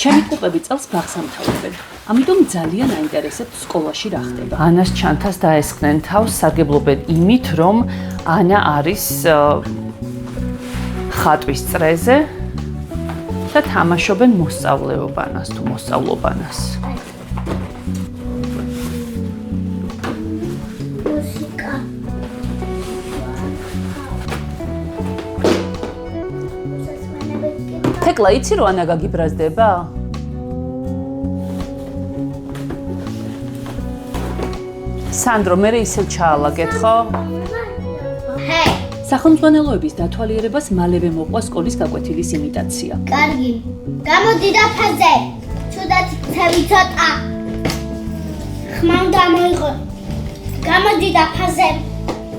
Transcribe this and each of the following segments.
ჩემი კუპები წელს ბაღს ამთავრებენ. ამიტომ ძალიან აინტერესებთ სკოლაში რა ხდება. ანას ჩანთას დაესხნენ თავს სარგებლობენ იმით, რომ ანა არის ხატვის წრეზე და თამაშობენ მოსწავლეობანას თუ მოსწავლობანას. თეკლა, იცი რომ ანა გაგიბრაზდება? სანდრო, მე ისევ ჩაალაგეთ, ხო? ჰე! სახელმძღვანელოების დათვალიერებას მალევე მოყვა სკოლის გაკვეთილის იმიტაცია. კარგი. გამოდი დაფაზე. ცუდად ცევი ცოტა. ხმა უნდა მოიღო. გამოდი დაფაზე.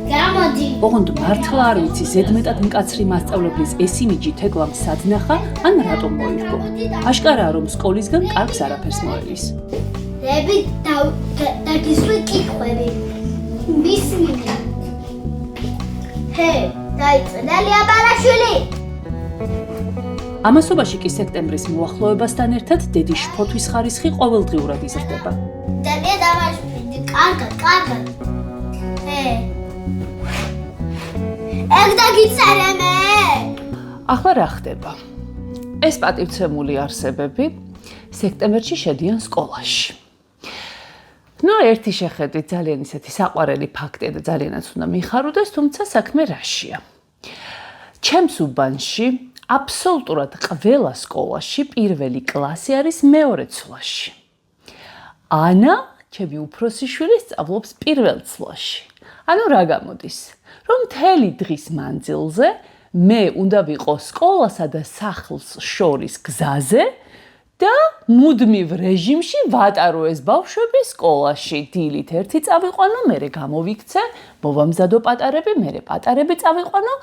გამოდი. ოღონდ მართლა არ ვიცი ზედმეტად მკაცრი მასწავლებლის ეს იმიჯი თეკლამ სადნახა ან რატომ მოირგო. აშკარაა რომ სკოლისგან კარგს არაფერს მოელის. რები დაგისვი კითხვები. მისმინე. ჰე, დაიწყდა ლიაბარაშვილი. ამასობაში კი სექტემბრის მოახლოებასთან ერთად დედის შფოთვის ხარისხი ყოველდღიურად იზრდება. ძალიან დამაშფიდი. კარგად. ჰე. ეგ დაგიწერემე. ახლა რა ხდება? ეს პატივცემული არსებები სექტემბერში შედიან სკოლაში. ერთი შეხედვით ძალიან ისეთი საყვარელი ფაქტია და ძალიანაც უნდა მიხაროდეს, თუმცა საქმე რაშია. ჩემს უბანში აბსოლუტურად ყველა სკოლაში პირველი კლასი არის მეორე ცვლაში. ანა, ჩემი უფროსი შვილი, სწავლობს პირველ ცვლაში. ანუ რა გამოდის? რომ მთელი დღის მანძილზე მე უნდა ვიყო სკოლასა და სახლს შორის გზაზე და მუდმივ რეჟიმში ვატარო ეს ბავშვები სკოლაში. დილით ერთი წავიყვანო, მერე გამოვიქცე, მოვამზადო პატარები, მერე პატარები წავიყვანო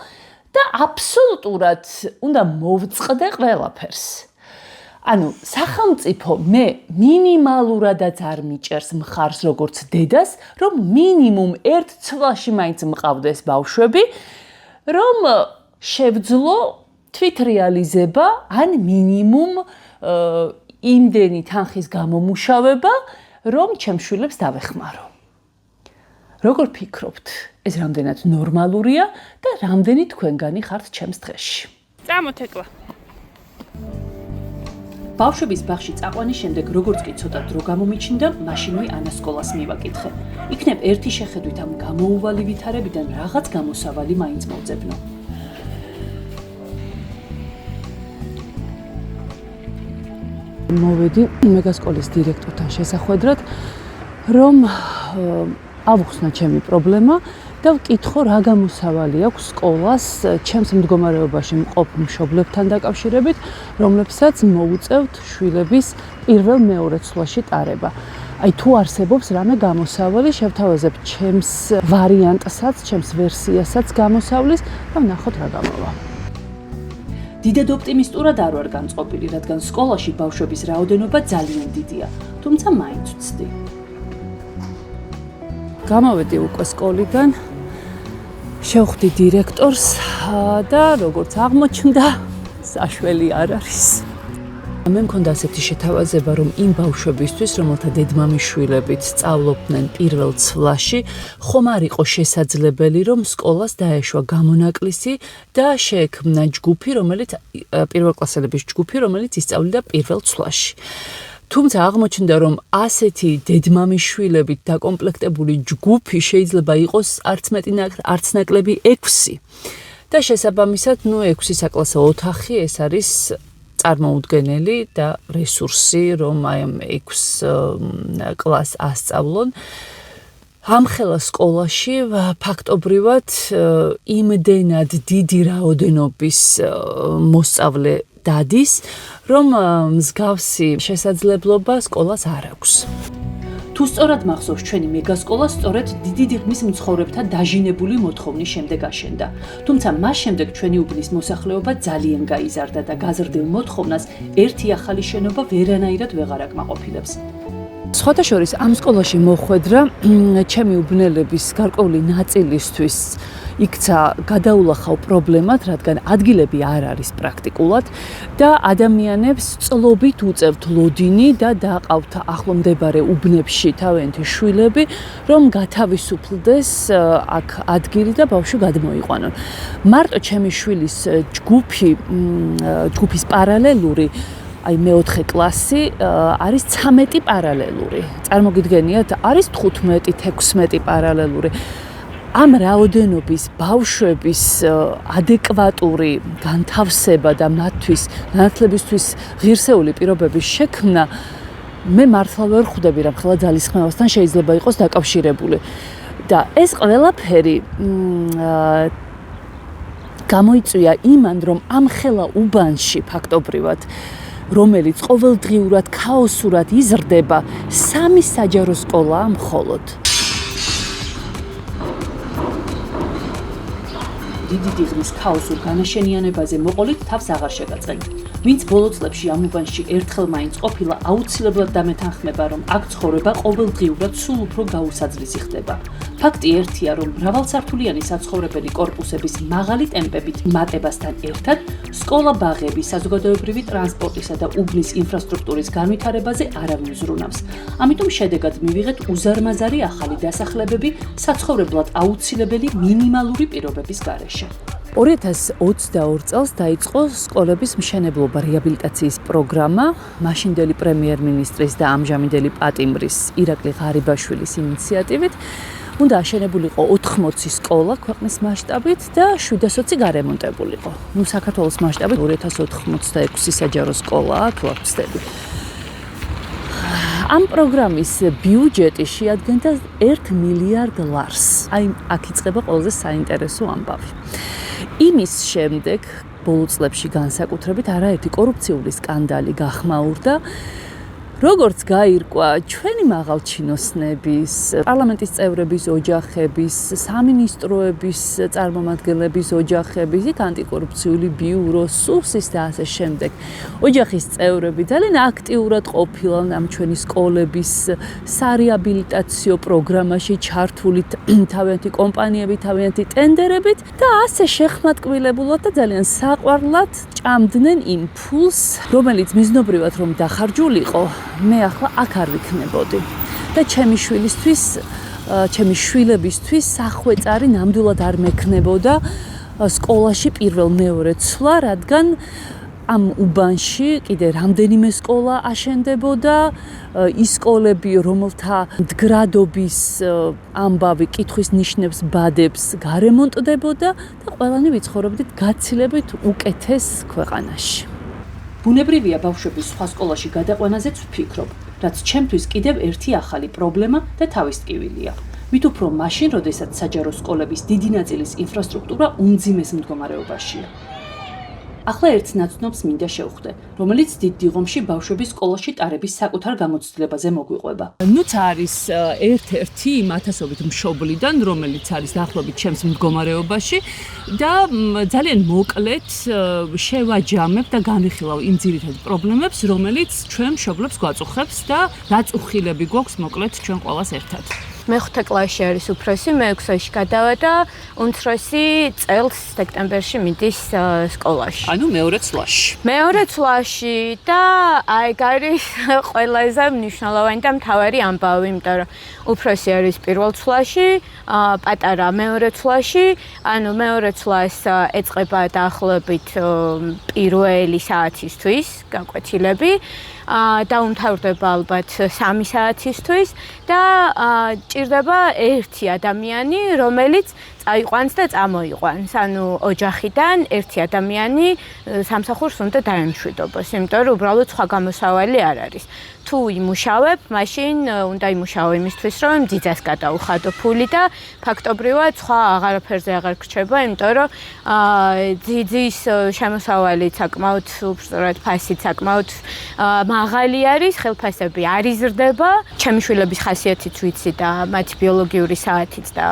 და აბსოლუტურად უნდა მოვწყდე ყველაფერს. ანუ სახელმწიფო მე მინიმალურადაც არ მიჭერს მხარს როგორც დედას, რომ მინიმუმ ერთ ცვლაში მაინც მყავდეს ბავშვები, რომ შევძლო თვითრეალიზება ან მინიმუმ იმდენი თანხის გამომუშავება, რომ ჩემს შვილებს დავეხმარო. როგორ ფიქრობთ, ეს რამდენად ნორმალურია და რამდენი თქვენგანი ხართ ჩემს დღეში? წამოთეკლა. ბავშვების ბაღში წაყვანის შემდეგ როგორც კი ცოტა დრო გამომიჩნდა, მაშინვე ანას სკოლას მივაკითხე. იქნებ ერთი შეხედვით ამ გამოუვალი ვითარებიდან რაღაც გამოსავალი მაინც მოვძებნო. მოვედი მეგასკოლის დირექტორთან შესახვედრად, რომ ავუხსნა ჩემი პრობლემა და ვკითხო რა გამოსავალი აქვს სკოლას ჩემს მდგომარეობაში მყოფ მშობლებთან დაკავშირებით, რომლებსაც მოუწევთ შვილების პირველ-მეორე ცვლაში ტარება. აი თუ არსებობს რამე გამოსავალი, შევთავაზებ ჩემს ვარიანტსაც, ჩემს ვერსიასაც გამოსავლის და ვნახოთ რა გამოვა. დიდად ოპტიმისტურად არ ვარ განწყობილი, რადგან სკოლაში ბავშვების რაოდენობა ძალიან დიდია, თუმცა მაინც ვცდი. გამოვედი უკვე სკოლიდან, შევხვდი დირექტორს და როგორც აღმოჩნდა, საშველი არ არის. მე მქონდა ასეთი შეთავაზება, რომ იმ ბავშვებისთვის, რომელთა დედმამიშვილებით სწავლობდნენ პირველ ცვლაში, ხომ არ იყო შესაძლებელი, რომ სკოლას დაეშვა გამონაკლისი და შეექმნა ჯგუფი, რომელიც პირველკლასელების ჯგუფი, რომელიც ისწავლიდა პირველ ცვლაში. თუმცა აღმოჩნდა, რომ ასეთი დედმამიშვილებით დაკომპლექტებული ჯგუფი შეიძლება იყოს არც მეტი არც ნაკლები 6 და შესაბამისად, 6 საკლასო ოთახი ეს არის წარმოუდგენელი და რესურსი, რომ აი ამ 6 კლასს ასწავლონ. ამხელა სკოლაში ფაქტობრივად იმდენად დიდი რაოდენობის მოსწავლე დადის, რომ მსგავსი შესაძლებლობა სკოლას არ აქვს. თუ სწორად მახსოვს, ჩვენი მეგასკოლა სწორედ დიდი დიღმის მცხოვრებთა დაჟინებული მოთხოვნის შემდეგ აშენდა. თუმცა მას შემდეგ ჩვენი უბნის მოსახლეობა ძალიან გაიზარდა და გაზრდილ მოთხოვნას ერთი ახალი შენობა ვერანაირად ვეღარ აკმაყოფილებს. სხვათა შორის ამ სკოლაში მოხვედრა ჩემი უბნელების გარკვეული ნაწილისთვის იქცა გადაულახავ პრობლემად, რადგან ადგილები არ არის პრაქტიკულად და ადამიანებს წლობით უწევთ ლოდინი და დააყავთ ახლო მდებარე უბნებში თავიანთი შვილები, რომ გათავისუფლდეს აქ ადგილი და ბავშვი გადმოიყვანონ. მარტო ჩემი შვილის ჯგუფის პარალელური აი მე-4 კლასი არის 13 პარალელური. წარმოგიდგენიათ, არის 15-16 პარალელური. ამ რაოდენობის ბავშვების ადეკვატური განთავსება და მათთვის განათლებისთვის ღირსეული პირობების შექმნა მე მართლა ვერ ხვდები, რომ ხელა ძალისხმევასთან შეიძლება იყოს დაკავშირებული. და ეს ყველაფერი გამოიწვია იმან, რომ ამ ხელა უბანში ფაქტობრივად რომელიც ყოველდღიურად ქაოსურად იზრდება, 3 საჯარო სკოლაა მხოლოდ. დიდი დიღმის ქაოსურ განაშენიანებაზე მოყოლით თავს აღარ შეგაწყენთ. ვინც ბოლო წლებში ამ უბანში ერთხელ მაინც ყოფილა, აუცილებლად დამეთანხმება, რომ აქ ცხოვრება ყოველდღიურად სულ უფრო გაუსაძლისი ხდება. ფაქტი ერთია, რომ მრავალსართულიანი საცხოვრებელი კორპუსების მაღალი ტემპებით მატებასთან ერთად, სკოლა-ბაღები, საზოგადოებრივი ტრანსპორტისა და უბნის ინფრასტრუქტურის განვითარებაზე არავინ ზრუნავს. ამიტომ შედეგად მივიღეთ უზარმაზარი ახალი დასახლებები საცხოვრებლად აუცილებელი მინიმალური პირობების გარეშე. 2022 წელს დაიწყო სკოლების მშენებლობა რეაბილიტაციის პროგრამა მაშინდელი პრემიერ-მინისტრის და ამჟამინდელი პატიმრის ირაკლი ღარიბაშვილის ინიციატივით. უნდა აშენებულიყო 80 სკოლა ქვეყნის მასშტაბით და 720 გარემონტებულიყო. საქართველოს მასშტაბით 2086 საჯარო სკოლაა, თუ არ ვცდები. ამ პროგრამის ბიუჯეტი შეადგენდა $1 მილიარდ. აი, აქ იწყება ყველაზე საინტერესო ამბავი. იმის შემდეგ ბოლო წლებში განსაკუთრებით არაერთი კორუფციული სკანდალი გახმაურდა. როგორც გაირკვა ჩვენი მაღალჩინოსნების, პარლამენტის წევრების ოჯახების, სამინისტროების წარმომადგენლების ოჯახების, იქ ანტიკორუფციული ბიურო, სუსის და ასე შემდეგ. ოჯახის წევრები ძალიან აქტიურად ყოფილან ამ ჩვენი სკოლების სარეაბილიტაციო პროგრამაში ჩართული თავიანთი კომპანიები, თავიანთი ტენდერებით და ასე შეხმატკბილებულად და ძალიან საყვარლად ჭამდნენ იმ ფულს, რომელიც მიზნობრივად რომ დახარჯულიყო, მე ახლა აქ არ ვიქნებოდი და ჩემი შვილებისთვის სახვეწარი ნამდვილად არ მექნებოდა სკოლაში პირველ-მეორე ცვლა, რადგან ამ უბანში კიდე რამდენიმე სკოლა აშენდებოდა, ის სკოლები, რომელთა მდგრადობის ამბავი კითხვის ნიშნებს ბადებს, გარემონტდებოდა და ყველანი ვიცხოვრობდით გაცილებით უკეთეს ქვეყანაში. ბუნებრივია ბავშვების სხვა სკოლაში გადაყვანაზეც ვფიქრობ, რაც ჩემთვის კიდევ ერთი ახალი პრობლემა და თავის ტკივილია. მით უფრო მაშინ, როდესაც საჯარო სკოლების დიდი ნაწილის ინფრასტრუქტურა უმძიმეს მდგომარეობაშია. ახლა ერთ ნაცნობს მინდა შევხვდე, რომელიც დიდ დიღომში ბავშვების სკოლაში ტარების საკუთარ გამოცდილებაზე მოგვიყვება. ნუც არის ერთ-ერთი იმ ათასობით მშობლიდან, რომელიც არის დაახლოებით ჩემს მდგომარეობაში და ძალიან მოკლედ შევაჯამებ და განვიხილავ იმ ძირითად პრობლემებს, რომელიც ჩვენ მშობლებს გვაწუხებს და დაწუხილები გვაქვს მოკლედ ჩვენ ყველას ერთად. მე-5 კლასში არის უფროსი, მე-6-ში გადავა და უმცროსი წელს სექტემბერში მიდის სკოლაში. ანუ მეორე ცვლაში. მეორე ცვლაში და აი არის ყველაზე მნიშვნელოვანი და მთავარი ამბავი, იმიტომ რომ უფროსი არის პირველ ცვლაში, პატარა მეორე ცვლაში, ანუ მეორე ცვლას ეწყება დაახლოებით პირველი საათისთვის გაკვეთილები. დაუმთავრდება ალბათ 3 საათისთვის და ჭირდება ერთი ადამიანი, რომელიც წაიყვანს და წამოიყვანს. ანუ ოჯახიდან ერთი ადამიანი სამსახურს უნდა დაემშვიდობოს, იმიტომ რომ უბრალოდ სხვა გამოსავალი არ არის. თუ იმუშავებ, მაშინ უნდა იმუშაო იმისთვის, რომ ძიძას გადაუხადო ფული და ფაქტობრივად სხვა აღარაფერზე აღარ გრჩება, იმიტომ რომ ძიძის შემოსავალი საკმაოდ უბრალოდ ფასი საკმაოდ მაღალი არის, ხელფასები არ იზრდება. ჩემი შვილების ხასიათიც ვიცი და მათი ბიოლოგიური საათიც და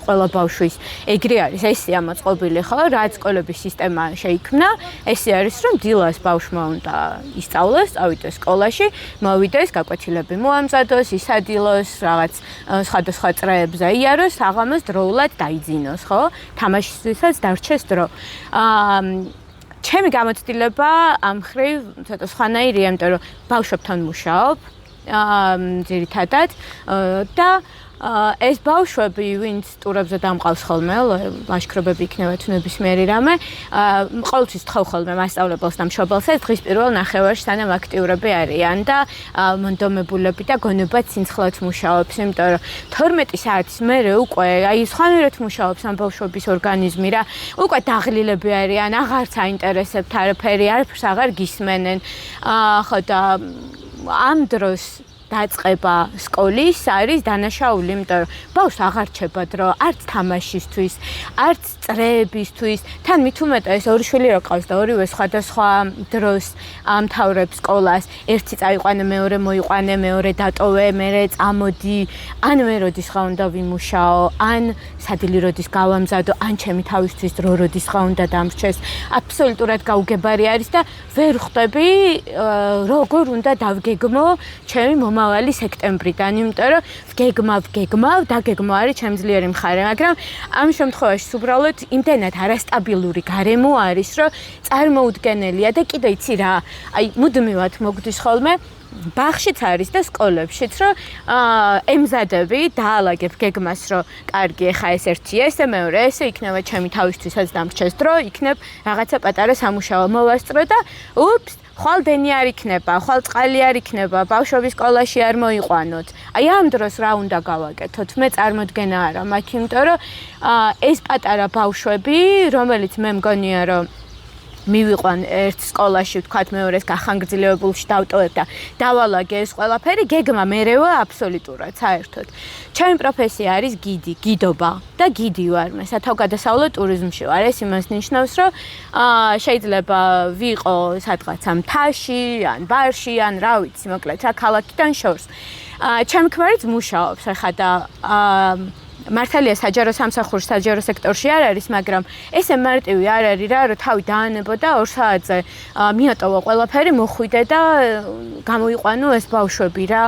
ყველა ბავშვის ეგრე არის, ესეა მოწყობილი, ხო, რაც სკოლების სისტემა შეიქმნა, ესე არის, რომ დილას ბავშვმა უნდა ისწავლოს, წავიდეს სკოლაში, მოვიდეს, გაკვეთილები მოამზადოს, ისადილოს, რაღაც სხვადასხვა წრეებზე იაროს, საღამოს დროულად დაიძინოს, ხო? თამაშისთვისაც დარჩეს დრო. ჩემი გამოცდილება ამ ხრივ ცოტა სხვანაირია, იმიტომ რომ ბავშვებთან მუშაობ, ძირითადად და ეს ბავშვები, ვინც ტურებზე დამყავს ხოლმე, ლაშქრობები იქნება თუ ნებისმიერი რამე, ყოველთვის თხოვ ხოლმე მასწავლებელს და მშობელს, ეს დღის პირველ ნახევარში სანამ აქტიურები არიან და მონდომებულები და გონებად ცინცხლად მუშაობს, იმიტომ რომ 12 საათის მერე უკვე აი სხვანაირად მუშაობს ამ ბავშვების ორგანიზმი რა, უკვე დაღლილები არიან, აღარც აინტერესებთ არაფერი, არაფერს აღარ გისმენენ, ხო და ამ დროს დაწყება სკოლის არის დანაშაული, იმიტომ რომ ბავშვს აღარ რჩება დრო, არც თამაშისთვის, არც წრეებისთვის, თან მით უმეტეს ეს ორი შვილი რო ყავს და ორივე სხვადასხვა დროს ამთავრებს სკოლას, ერთი წაიყვანე, მეორე მოიყვანე, მეორე დატოვე, მერე წამოდი, ან მე როდის ხა უნდა ვიმუშაო, ან სადილი როდის გავამზადო, ან ჩემი თავისთვის დრო როდის ხა უნდა დამრჩეს, აბსოლუტურად გაუგებარი არის და ვერ ხვდები როგორ უნდა დავგეგმო ჩემი მომავალი სექტემბრიდან, იმიტომ რომ ვგეგმავ, დაგეგმო არის ჩემი ძლიერი მხარე, მაგრამ ამ შემთხვევაში უბრალოდ იმდენად არასტაბილური გარემო არის, რომ წარმოუდგენელია და კიდე იცი რა, აი მუდმივად მოგვდის ხოლმე ბაღშიც არის და სკოლებშიც, რომ ემზადები, დაალაგებ გეგმას, რომ კარგი, ეხა ეს ერთი ესე, მეორე ესე, იქნება ჩემი თავისთვისაც დამრჩეს დრო, იქნებ რაღაცა პატარა სამუშაო მოვასწრო და უფს, ხვალ დენი არ იქნება, ხვალ წყალი არ იქნება, ბავშვები სკოლაში არ მოიყვანოთ. აი ამ დროს რა უნდა გავაკეთოთ? მე წარმოდგენა არა მაქვს, იმიტომ რომ ეს პატარა ბავშვები, რომელიც მე მგონია, რომ მივიყვან ერთ სკოლაში, ვთქვათ, მეორეს გახანგრძლივებულში დავტოვებ და დავალაგე ეს ყველაფერი, გეგმა მერევა აბსოლუტურად საერთოდ. ჩემი პროფესია არის გიდი, გიდობა და გიდი ვარ, მე სათავგადასავლო ტურიზმში ვარ. ეს იმას ნიშნავს, რომ შეიძლება ვიყო სადღაცა მთაში, ან ბარში, ან რა ვიცი, მოკლედ რა ქალაქიდან შორს. ჩემი ქმარიც მუშაობს ახლა და მართალია საჯარო სამსახურში, საჯარო სექტორში არ არის, მაგრამ ესე მარტივი არ არის რა, რომ თავი დაანებო და 2 საათზე მიატოვა ყველაფერი, მოხვიდე და გამოიყვანო ეს ბავშვები რა.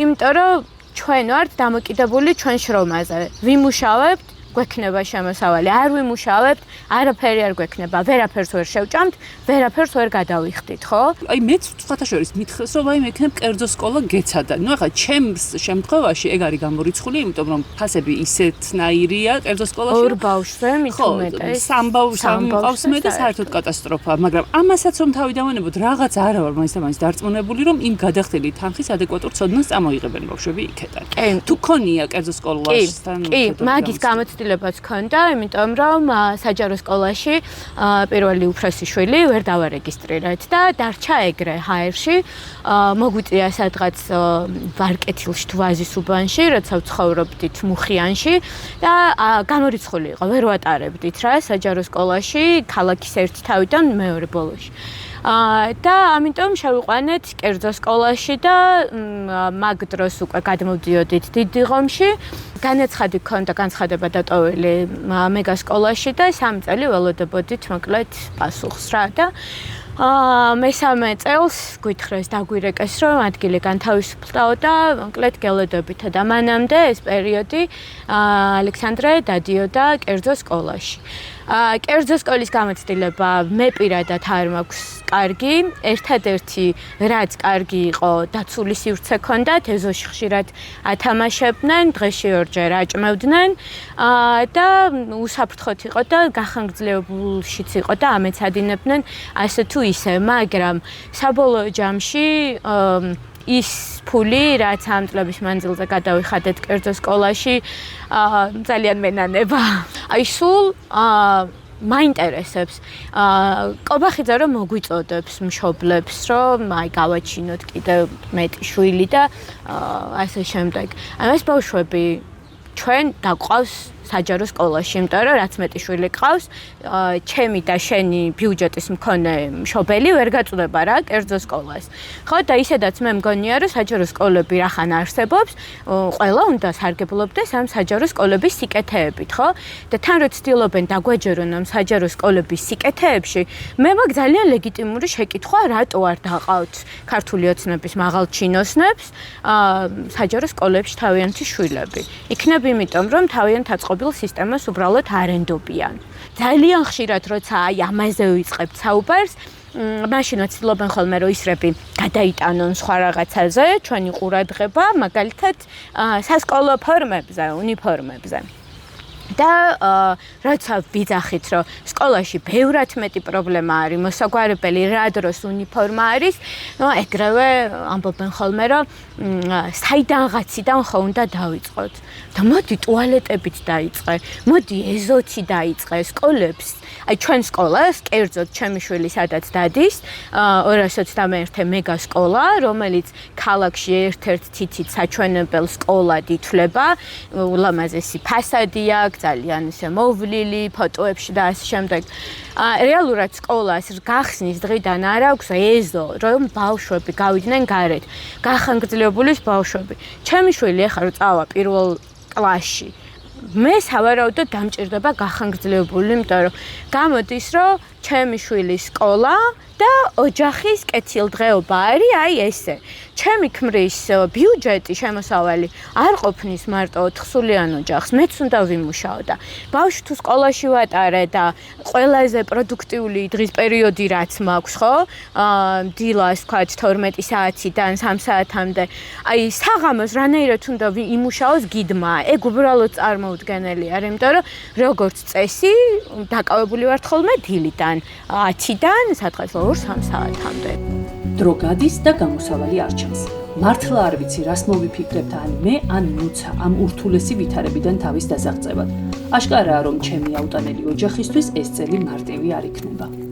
იმიტომ რომ ჩვენ ვართ დამოკიდებული ჩვენ შრომაზე. ვიმუშავებთ, გვექნება შემოსავალი, არ ვიმუშავებთ, არაფერი არ გვექნება, ვერაფერს ვერ შევჭამთ, ვერაფერს ვერ გადავიხდით, ხო? აი მეც სხვათა შორის მითხრეს, რომ აი მექნებ კერძო სკოლა გეცადა. ნუ ახლა ჩემს შემთხვევაში ეგ არის გამორიცხული, იმიტომ რომ ფასები ისეთნაირია კერძო სკოლაში. ორ ბავშვზე მით უმეტეს. სამ ბავშვს მე და საერთოდ კატასტროფა, მაგრამ ამასაც რომ თავი დავანებოთ, რაღაც არა ვარ მაინც და მაინც დარწმუნებული, რომ იმ გადახდელი თანხის ადეკვატურ ცოდნას წამოიღებენ ბავშვები იქიდან. თუ ქონია კერძო სკოლასთან კი, მაგის გამოცდილებაც ქონდა, იმიტომ რომ საჯარო სკოლაში პირველი უფროსი შვილი ვერ დავარეგისტრირეთ და დარჩა ეგრე ჰაერში. მოგვიწია სადღაც ვარკეთილში თუ ვაზის უბანში, როცა ვცხოვრობდით მუხიანში და გამორიცხული იყო, ვერ ვატარებდით რა საჯარო სკოლაში, ქალაქის ერთი თავიდან მეორე ბოლოში. და ამიტომ შევიყვანეთ კერძო სკოლაში და მაგ დროს უკვე გადმოვდიოდით დიდი ღომში. განაცხადი ქონდა განცხადება დატოვილი მეგა სკოლაში და 3 წელი ველოდებოდით მოკლედ პასუხს რა და მესამე წელს გვითხრეს დაგვირეკეს, რომ ადგილი განთავისუფლდაო და მოკლედ გელოდებით და მანამდე ეს პერიოდი ალექსანდრე დადიოდა კერძო სკოლაში. კერძო სკოლის გამოცდილება მე პირადად არ მაქვს კარგი. ერთადერთი რაც კარგი იყო, დაცული სივრცე ჰქონდათ, ეზოში ხშირად ათამაშებდნენ, დღეში 2 ჯერ აჭმევდნენ და უსაფრთხოდ იყო და გახანგრძლივებულშიც იყო და ამეცადინებდნენ ასე თუ ისე, მაგრამ საბოლოო ჯამში ის ფული, რაც ამ წლების მანძილზე გადავიხადეთ კერძო სკოლაში, ძალიან მენანება. აი სულ მაინტერესებს კობახიძე რომ მოგვიწოდებს მშობლებს, რომ აი გავაჩინოთ კიდევ მეტი შვილი და ასე შემდეგ. ეს ბავშვები ჩვენ დაყავს საჯარო სკოლაში, იმიტომ რომ რაც მეტი შვილი ყავს, ჩემი და შენი ბიუჯეტის მქონე მშობელი ვერ გაწუდება რა კერძო სკოლას. ხო და ისედაც მე მგონია რომ საჯარო სკოლები რახან არსებობს, ყველა უნდა სარგებლობდეს ამ საჯარო სკოლების სიკეთეებით, ხო? და თან რო ცდილობენ დაგვეჯერონ ამ საჯარო სკოლების სიკეთეებში, მე მაქვს ძალიან ლეგიტიმური შეკითხვა, რატო არ დაყავთ ქართული ოცნების მაღალჩინოსნებს საჯარო სკოლებში თავიანთი შვილები. იქნებ იმიტომ, რომ თავიანთ აწყობილ სისტემას უბრალოდ არენდობიან. ძალიან ხშირად როცა აი ამაზე ვიწყებთ საუბარს, მაშინ ვცდილობენ ხოლმე რომ ისრები გადაიტანონ სხვა რაღაცაზე, ჩვენი ყურადღება, მაგალითად, სასკოლო ფორმებზე, უნიფორმებზე. და როცა ვიძახით, რომ სკოლაში ბევრად მეტი პრობლემა არის, მოსაგვარებელი რა დროს უნიფორმა არის, ეგრევე ამბობენ ხოლმე, რომ საიდანღაციდან ხო უნდა დავიწყოთ. და მოდი ტუალეტებით დაიწყე, მოდი ეზოთი დაიწყე სკოლებს. აი ჩვენ სკოლას, კერძოდ ჩემი შვილი სადაც დადის, 221 მეგა სკოლა, რომელიც ქალაქში ერთ-ერთ თითით საჩვენებელ სკოლად ითვლება, ულამაზესი ფასადი აქვს, ძალიან ისე მოვლილი, ფოტოებში და ასე შემდეგ. რეალურად სკოლას გახსნის დღიდან არ აქვს ეზო, რომ ბავშვები გავიდნენ გარეთ, გახანგრძლივებულის ბავშვები. ჩემი შვილი ახლა რო წავა პირველ კლასში, მე სავარაუდოდ დამჭირდება გახანგრძლივებული, იმიტომ რომ გამოდის, რომ ჩემი შვილის სკოლა და ოჯახის კეთილდღეობა არის აი ესე. ჩემი ქმრის ბიუჯეტი შემოსავალი არ ყოფნის მარტო 4 სულიან ოჯახს, მეც უნდა ვიმუშაო და ბავშვი თუ სკოლაში ვატარე და ყველაზე პროდუქტიული დღის პერიოდი რაც მაქვს, ხო? დილას ვქოთ 12 საათიდან 3 საათამდე. აი საღამოს რანაირად უნდა იმუშაოს გიდმა. ეგ უბრალოდ წარმოუდგენელი არის, იმიტომ რომ როგორც წესი დაკავებული ვართ ხოლმე დილიდან 10-დან სადღაც 2-3 საათამდე. დრო გადის და გამოსავალი არ ჩანს. მართლა არ ვიცი, რას მოვიფიქრებთ ან მე, ან ნუცა ამ ურთულესი ვითარებიდან თავის დასაღწევად. აშკარაა, რომ ჩემი აუტანელი ოჯახისთვის ეს წელი მარტივი არ იქნება.